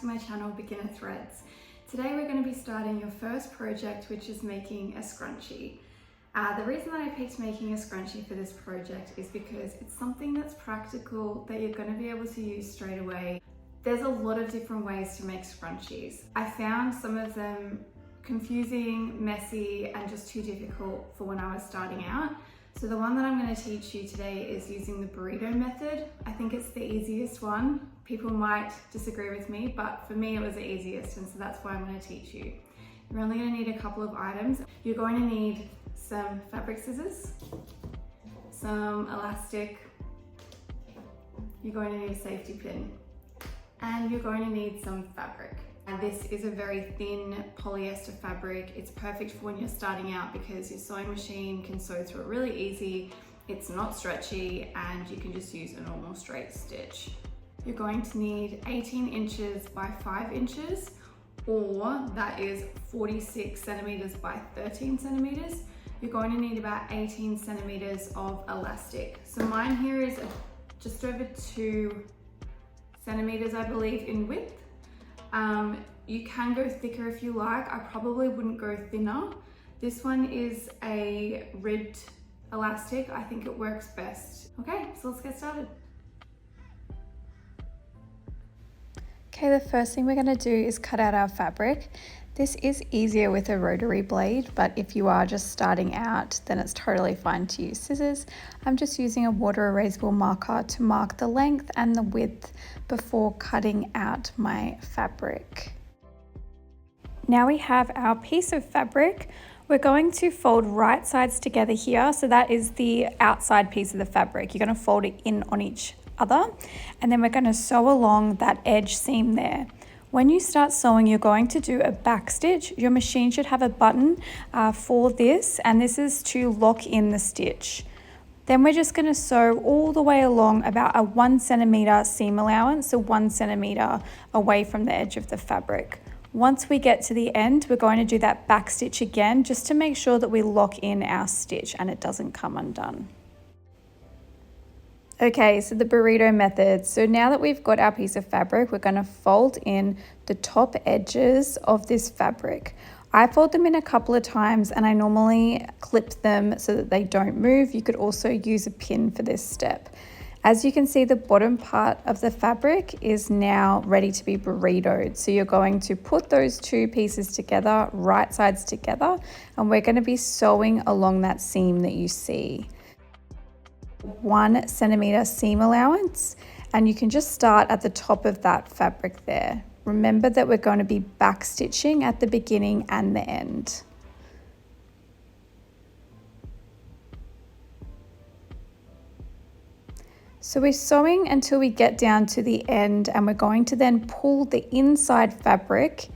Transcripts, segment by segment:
to my channel, Beginner Threads. Today we're going to be starting your first project, which is making a scrunchie. The reason that I picked making a scrunchie for this project is because it's something that's practical that you're going to be able to use straight away. There's a lot of different ways to make scrunchies. I found some of them confusing, messy, and just too difficult for when I was starting out. So the one that I'm going to teach you today is using the burrito method. I think it's the easiest one. People might disagree with me, but for me it was the easiest, and so that's why I'm going to teach you. You're only going to need a couple of items. You're going to need some fabric scissors, some elastic, you're going to need a safety pin, and you're going to need some fabric. And this is a very thin polyester fabric. It's perfect for when you're starting out because your sewing machine can sew through it really easy. It's not stretchy and you can just use a normal straight stitch. You're going to need 18 inches by 5 inches, or that is 46 centimeters by 13 centimeters. You're going to need about 18 centimeters of elastic. So mine here is just over 2 centimeters, I believe, in width. You can go thicker if you like. I probably wouldn't go thinner. This one is a ribbed elastic. I think it works best. Okay, so let's get started. Okay, the first thing we're going to do is cut out our fabric. This is easier with a rotary blade, but if you are just starting out, then it's totally fine to use scissors. I'm just using a water erasable marker to mark the length and the width before cutting out my fabric. Now we have our piece of fabric. We're going to fold right sides together here. So that is the outside piece of the fabric. You're going to fold it in on each other, and then we're going to sew along that edge seam there. When you start sewing, you're going to do a back stitch. Your machine should have a button for this, and this is to lock in the stitch. Then we're just going to sew all the way along about a 1 centimeter seam allowance, so 1 centimeter away from the edge of the fabric. Once we get to the end, we're going to do that back stitch again, just to make sure that we lock in our stitch and it doesn't come undone. Okay, so the burrito method. So now that we've got our piece of fabric, we're going to fold in the top edges of this fabric. I fold them in a couple of times and I normally clip them so that they don't move. You could also use a pin for this step. As you can see, the bottom part of the fabric is now ready to be burritoed. So you're going to put those two pieces together, right sides together, and we're going to be sewing along that seam that you see. 1 centimeter seam allowance, and you can just start at the top of that fabric there. Remember that we're going to be back stitching at the beginning and the end. So we're sewing until we get down to the end, and we're going to then pull the inside fabric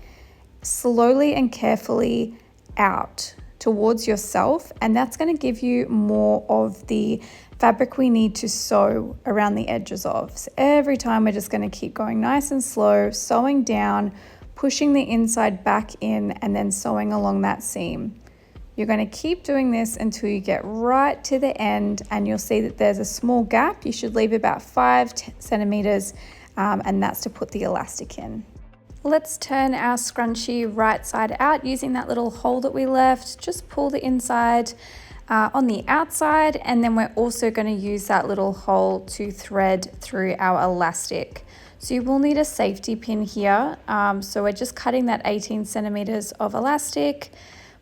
slowly and carefully out towards yourself, and that's going to give you more of the fabric we need to sew around the edges of. So every time we're just going to keep going nice and slow, sewing down, pushing the inside back in, and then sewing along that seam. You're going to keep doing this until you get right to the end, and you'll see that there's a small gap. You should leave about 5 centimeters, and that's to put the elastic in. Let's turn our scrunchie right side out using that little hole that we left. Just pull the inside on the outside, and then we're also going to use that little hole to thread through our elastic. So you will need a safety pin here. So we're just cutting that 18 centimeters of elastic,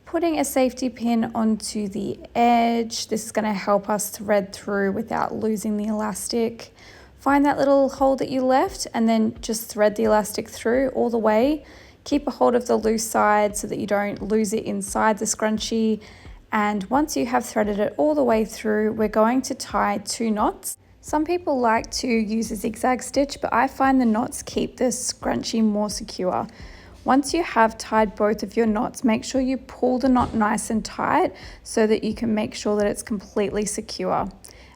putting a safety pin onto the edge. This is going to help us thread through without losing the elastic. Find that little hole that you left and then just thread the elastic through all the way. Keep a hold of the loose side so that you don't lose it inside the scrunchie. And once you have threaded it all the way through, we're going to tie 2 knots. Some people like to use a zigzag stitch, but I find the knots keep the scrunchie more secure. Once you have tied both of your knots, make sure you pull the knot nice and tight so that you can make sure that it's completely secure.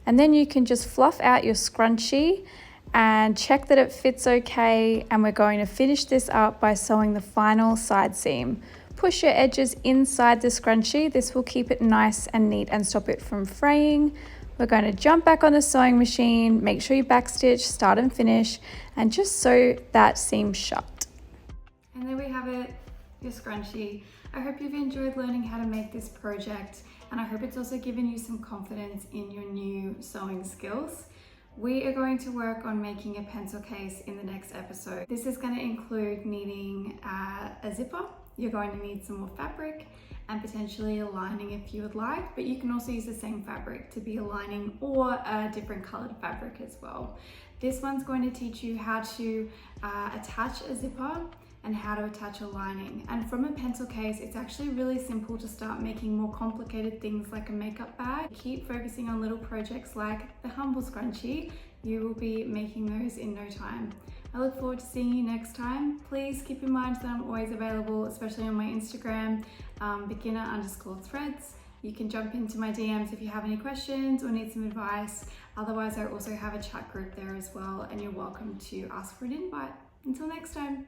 And then you can just fluff out your scrunchie and check that it fits okay. And we're going to finish this up by sewing the final side seam. Push your edges inside the scrunchie. This will keep it nice and neat and stop it from fraying. We're going to jump back on the sewing machine, make sure you backstitch, start and finish, and just sew that seam shut. And there we have it, your scrunchie. I hope you've enjoyed learning how to make this project, and I hope it's also given you some confidence in your new sewing skills. We are going to work on making a pencil case in the next episode. This is going to include needing a zipper. You're going to need some more fabric and potentially a lining if you would like, but you can also use the same fabric to be a lining or a different colored fabric as well. This one's going to teach you how to attach a zipper and how to attach a lining. And from a pencil case, it's actually really simple to start making more complicated things like a makeup bag. Keep focusing on little projects like the humble scrunchie. You will be making those in no time. I look forward to seeing you next time. Please keep in mind that I'm always available, especially on my Instagram, beginner_threads. You can jump into my DMs if you have any questions or need some advice. Otherwise, I also have a chat group there as well, and you're welcome to ask for an invite. Until next time.